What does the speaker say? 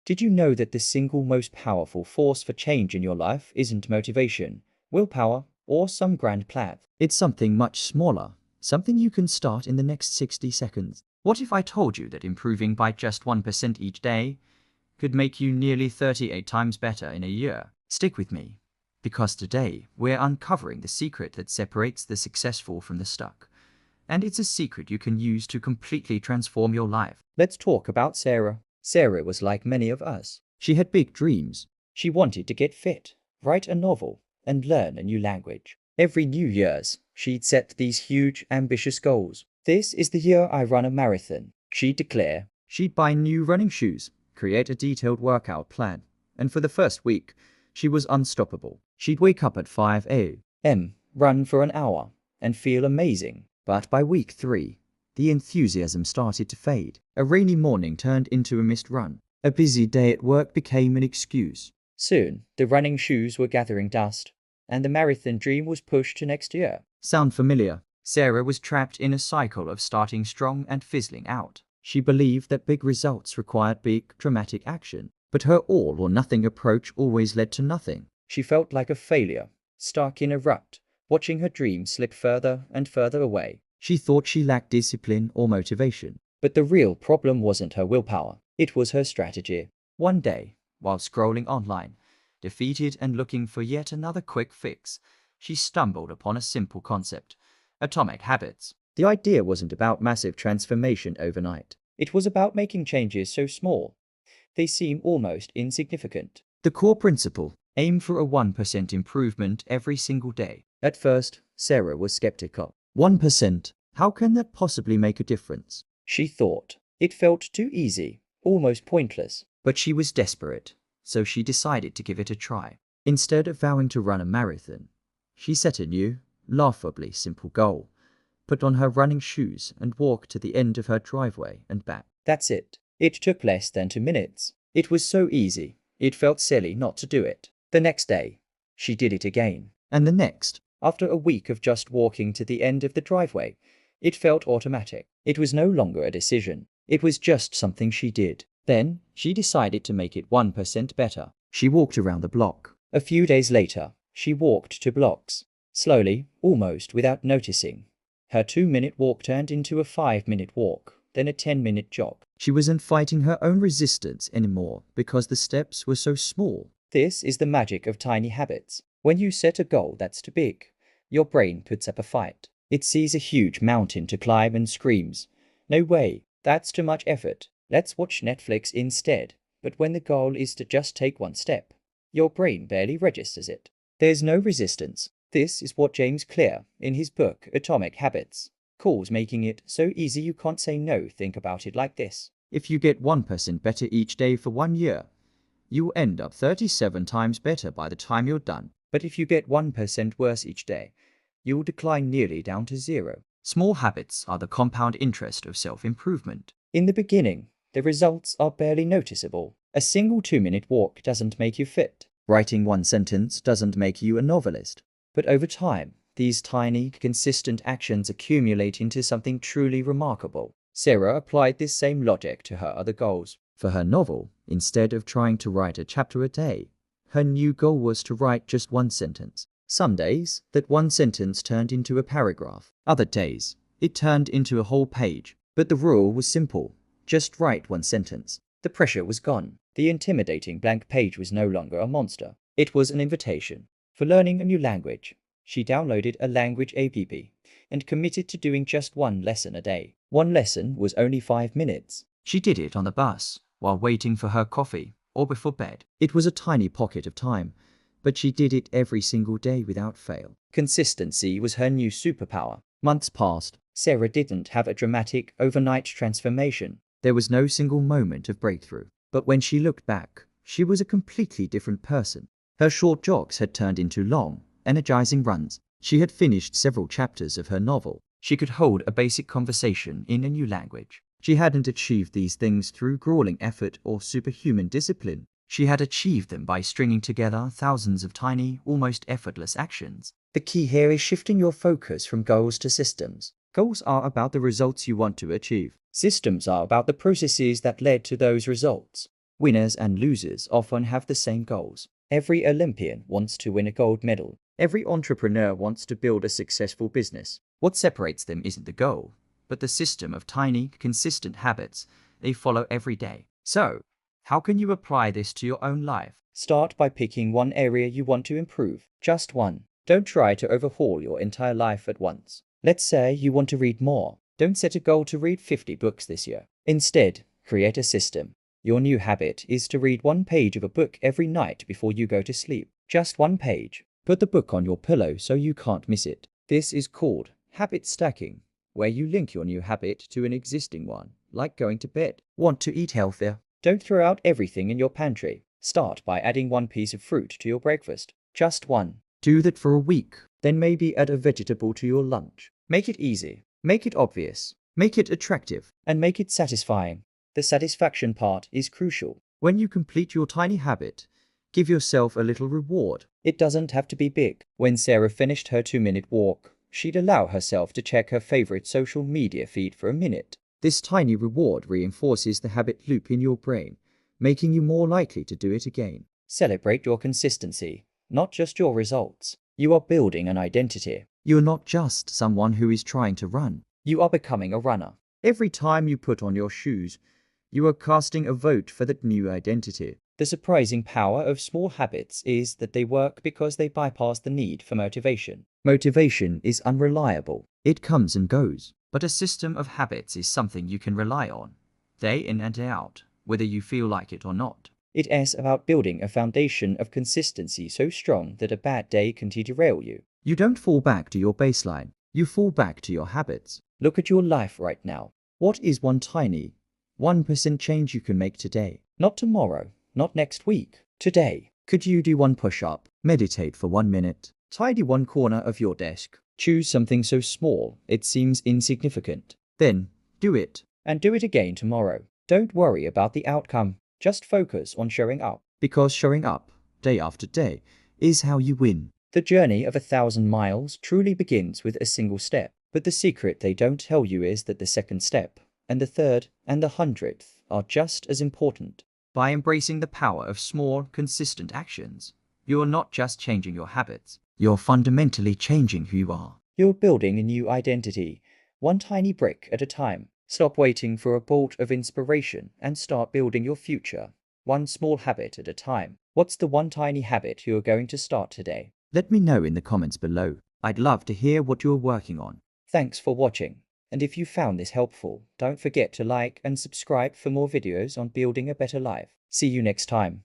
Did you know that the single most powerful force for change in your life isn't motivation, willpower, or some grand plan? It's something much smaller, something you can start in the next 60 seconds. What if I told you that improving by just 1% each day could make you nearly 38 times better in a year? Stick with me, because today we're uncovering the secret that separates the successful from the stuck. And it's a secret you can use to completely transform your life. Let's talk about Sarah. Sarah was like many of us. She had big dreams. She wanted to get fit, write a novel, and learn a new language. Every New Year's, she'd set these huge, ambitious goals. This is the year I run a marathon, she'd declare. She'd buy new running shoes, create a detailed workout plan, and for the first week, she was unstoppable. She'd wake up at 5 a.m., run for an hour, and feel amazing. But by week 3, the enthusiasm started to fade. A rainy morning turned into a missed run. A busy day at work became an excuse. Soon, the running shoes were gathering dust, and the marathon dream was pushed to next year. Sound familiar? Sarah was trapped in a cycle of starting strong and fizzling out. She believed that big results required big, dramatic action, but her all-or-nothing approach always led to nothing. She felt like a failure, stuck in a rut, watching her dreams slip further and further away. She thought she lacked discipline or motivation. But the real problem wasn't her willpower, it was her strategy. One day, while scrolling online, defeated and looking for yet another quick fix, she stumbled upon a simple concept: atomic habits. The idea wasn't about massive transformation overnight. It was about making changes so small they seem almost insignificant. The core principle: aim for a 1% improvement every single day. At first, Sarah was skeptical. 1%? How can that possibly make a difference? She thought. It felt too easy, almost pointless. But she was desperate, so she decided to give it a try. Instead of vowing to run a marathon, she set a new, laughably simple goal: put on her running shoes and walk to the end of her driveway and back. That's it. It took less than 2 minutes. It was so easy, it felt silly not to do it. The next day, she did it again. And the next. After a week of just walking to the end of the driveway, it felt automatic. It was no longer a decision. It was just something she did. Then, she decided to make it 1% better. She walked around the block. A few days later, she walked 2 blocks. Slowly, almost without noticing, her 2-minute walk turned into a 5-minute walk, then a 10-minute jog. She wasn't fighting her own resistance anymore because the steps were so small. This is the magic of tiny habits. When you set a goal that's too big, your brain puts up a fight. It sees a huge mountain to climb and screams, "No way, that's too much effort. Let's watch Netflix instead." But when the goal is to just take 1 step, your brain barely registers it. There's no resistance. This is what James Clear, in his book Atomic Habits, calls making it so easy you can't say no. Think about it like this. If you get 1% better each day for 1 year, you'll end up 37 times better by the time you're done. But if you get 1% worse each day, you will decline nearly down to 0. Small habits are the compound interest of self-improvement. In the beginning, the results are barely noticeable. A single 2-minute walk doesn't make you fit. Writing 1 sentence doesn't make you a novelist. But over time, these tiny, consistent actions accumulate into something truly remarkable. Sarah applied this same logic to her other goals. For her novel, instead of trying to write a chapter a day, her new goal was to write just 1 sentence. Some days, that 1 sentence turned into a paragraph. Other days, it turned into a whole page. But the rule was simple: just write 1 sentence. The pressure was gone. The intimidating blank page was no longer a monster. It was an invitation. For learning a new language, she downloaded a language app and committed to doing just 1 lesson a day. 1 lesson was only 5 minutes. She did it on the bus, while waiting for her coffee, or before bed. It was a tiny pocket of time, but she did it every single day without fail. Consistency was her new superpower. Months passed. Sarah didn't have a dramatic, overnight transformation. There was no single moment of breakthrough. But when she looked back, she was a completely different person. Her short jogs had turned into long, energizing runs. She had finished several chapters of her novel. She could hold a basic conversation in a new language. She hadn't achieved these things through grueling effort or superhuman discipline. She had achieved them by stringing together thousands of tiny, almost effortless actions. The key here is shifting your focus from goals to systems. Goals are about the results you want to achieve. Systems are about the processes that led to those results. Winners and losers often have the same goals. Every Olympian wants to win a gold medal. Every entrepreneur wants to build a successful business. What separates them isn't the goal, but the system of tiny, consistent habits they follow every day. So, how can you apply this to your own life? Start by picking one area you want to improve. Just one. Don't try to overhaul your entire life at once. Let's say you want to read more. Don't set a goal to read 50 books this year. Instead, create a system. Your new habit is to read one page of a book every night before you go to sleep. Just one page. Put the book on your pillow so you can't miss it. This is called habit stacking, where you link your new habit to an existing one, like going to bed. Want to eat healthier? Don't throw out everything in your pantry. Start by adding one piece of fruit to your breakfast. Just one. Do that for a week. Then maybe add a vegetable to your lunch. Make it easy. Make it obvious. Make it attractive. And make it satisfying. The satisfaction part is crucial. When you complete your tiny habit, give yourself a little reward. It doesn't have to be big. When Sarah finished her 2-minute walk, she'd allow herself to check her favorite social media feed for a minute. This tiny reward reinforces the habit loop in your brain, making you more likely to do it again. Celebrate your consistency, not just your results. You are building an identity. You're not just someone who is trying to run. You are becoming a runner. Every time you put on your shoes, you are casting a vote for that new identity. The surprising power of small habits is that they work because they bypass the need for motivation. Motivation is unreliable. It comes and goes. But a system of habits is something you can rely on, day in and day out, whether you feel like it or not. It is about building a foundation of consistency so strong that a bad day can derail you. You don't fall back to your baseline. You fall back to your habits. Look at your life right now. What is one tiny 1% change you can make today? Not tomorrow, not next week. Today. Could you do one push-up? Meditate for 1 minute. Tidy one corner of your desk. Choose something so small it seems insignificant. Then, do it. And do it again tomorrow. Don't worry about the outcome. Just focus on showing up. Because showing up, day after day, is how you win. The journey of 1,000 miles truly begins with a single step. But the secret they don't tell you is that the second step, and the third, and the 100th are just as important. By embracing the power of small, consistent actions, you are not just changing your habits. You're fundamentally changing who you are. You're building a new identity, one tiny brick at a time. Stop waiting for a bolt of inspiration and start building your future, one small habit at a time. What's the one tiny habit you're going to start today? Let me know in the comments below. I'd love to hear what you're working on. Thanks for watching. And if you found this helpful, don't forget to like and subscribe for more videos on building a better life. See you next time.